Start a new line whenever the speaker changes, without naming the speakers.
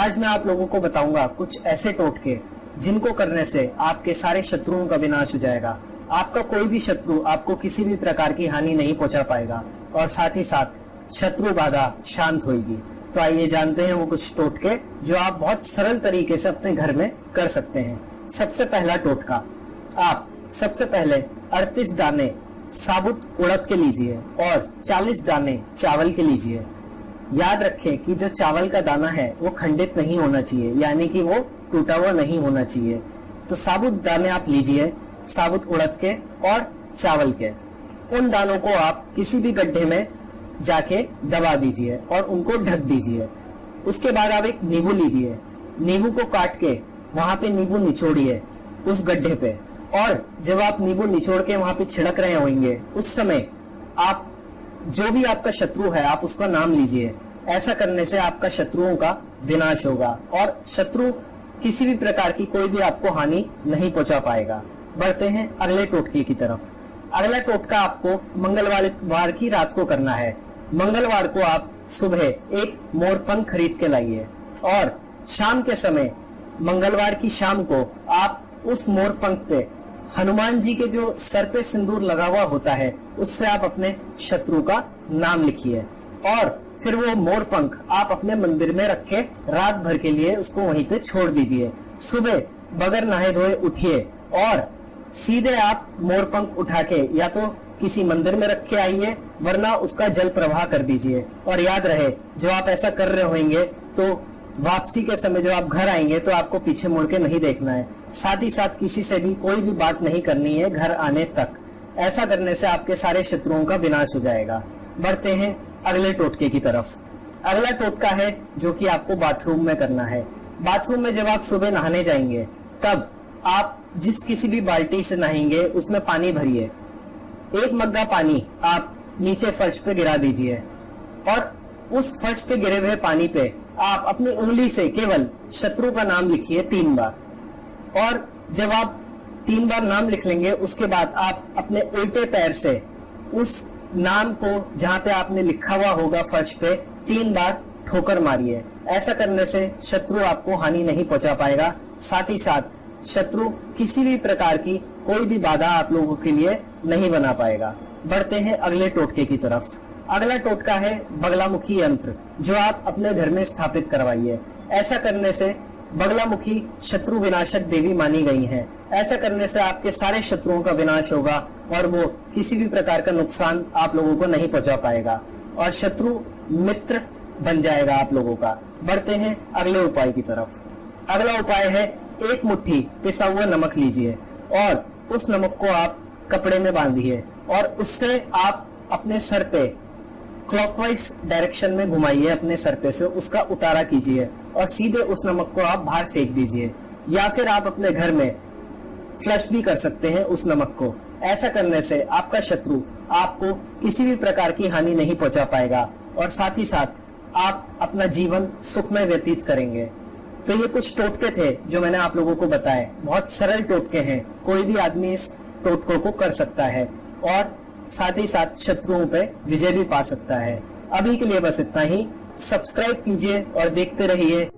आज मैं आप लोगों को बताऊंगा कुछ ऐसे टोटके जिनको करने से आपके सारे शत्रुओं का विनाश हो जाएगा। आपका कोई भी शत्रु आपको किसी भी प्रकार की हानि नहीं पहुंचा पाएगा और साथ ही साथ शत्रु बाधा शांत होगी। तो आइए जानते हैं वो कुछ टोटके जो आप बहुत सरल तरीके से अपने घर में कर सकते हैं। सबसे पहला टोटका, आप सबसे पहले 38 दाने साबुत उड़द के लीजिए और 40 दाने चावल के लीजिए। याद रखें कि जो चावल का दाना है वो खंडित नहीं होना चाहिए, यानी कि वो टूटा हुआ नहीं होना चाहिए। तो साबुत दाने आप लीजिए, साबुत उड़द के और चावल के। उन दानों को आप किसी भी गड्ढे में जाके दबा दीजिए और उनको ढक दीजिए। उसके बाद आप एक नींबू लीजिए, नींबू को काट के वहां पे नींबू निचोड़िए उस गड्ढे पे, और जब आप नींबू निचोड़ के वहां पे छिड़क रहे होंगे उस समय आप जो भी आपका शत्रु है आप उसका नाम लीजिए। ऐसा करने से आपका शत्रुओं का विनाश होगा और शत्रु किसी भी प्रकार की कोई भी आपको हानि नहीं पहुंचा पाएगा। बढ़ते हैं अगले टोटके की तरफ। अगला टोटका आपको मंगलवार की रात को करना है। मंगलवार को आप सुबह एक मोरपंख खरीद के लाइए और शाम के समय मंगलवार की शाम को आप उस मोरपंख पे हनुमान जी के जो सर पे सिंदूर लगा हुआ होता है उससे आप अपने शत्रु का नाम लिखिए और फिर वो मोरपंख आप अपने मंदिर में रखे रात भर के लिए उसको वहीं पे छोड़ दीजिए। सुबह बगैर नहाए धोए उठिए और सीधे आप मोरपंख उठा के या तो किसी मंदिर में रख के आइए, वरना उसका जल प्रवाह कर दीजिए। और याद रहे, जो आप ऐसा कर रहे होंगे तो वापसी के समय जब आप घर आएंगे तो आपको पीछे मुड़ के नहीं देखना है। साथ ही साथ किसी से भी कोई भी बात नहीं करनी है घर आने तक। ऐसा करने से आपके सारे शत्रुओं का विनाश हो जाएगा। बढ़ते हैं अगले टोटके की तरफ। अगला टोटका है जो कि आपको बाथरूम में करना है। बाथरूम में जब आप सुबह नहाने जाएंगे तब आप जिस किसी भी बाल्टी से नहाएंगे उसमें पानी भरिए। एक मग्गा पानी आप नीचे फर्श पे गिरा दीजिए और उस फर्श पे गिरे हुए पानी पे आप अपनी उंगली से केवल शत्रु का नाम लिखिए 3 बार। और जब आप 3 बार नाम लिख लेंगे उसके बाद आप अपने उल्टे पैर से उस नाम को जहां पे आपने लिखा हुआ होगा फर्श पे 3 बार ठोकर मारिए। ऐसा करने से शत्रु आपको हानि नहीं पहुंचा पाएगा। साथ ही साथ शत्रु किसी भी प्रकार की कोई भी बाधा आप लोगों के लिए नहीं बना पाएगा। बढ़ते हैं अगले टोटके की तरफ। अगला टोटका है बगलामुखी यंत्र, जो आप अपने घर में स्थापित करवाइए। ऐसा करने से बगलामुखी शत्रु विनाशक देवी मानी गई हैं। ऐसा करने से आपके सारे शत्रुओं का विनाश होगा और वो किसी भी प्रकार का नुकसान आप लोगों को नहीं पहुंचा पाएगा और शत्रु मित्र बन जाएगा आप लोगों का। बढ़ते हैं अगले उपाय की तरफ। अगला उपाय है 1 मुट्ठी पिसा हुआ नमक लीजिए और उस नमक को आप कपड़े में बांधिए और उससे आप अपने सर पे क्लॉकवाइज डायरेक्शन में घुमाइए। अपने सर पे से उसका उतारा कीजिए और सीधे उस नमक को आप बाहर फेंक दीजिए, या फिर आप अपने घर में फ्लश भी कर सकते हैं उस नमक को। ऐसा करने से आपका शत्रु आपको किसी भी प्रकार की हानि नहीं पहुंचा पाएगा और साथ ही साथ आप अपना जीवन सुखमय व्यतीत करेंगे। तो ये कुछ टोटके थे जो मैंने आप लोगों को बताए। बहुत सरल टोटके हैं, कोई भी आदमी इस टोटकों को कर सकता है और साथ ही साथ शत्रुओं पे विजय भी पा सकता है। अभी के लिए बस इतना ही। सब्सक्राइब कीजिए और देखते रहिए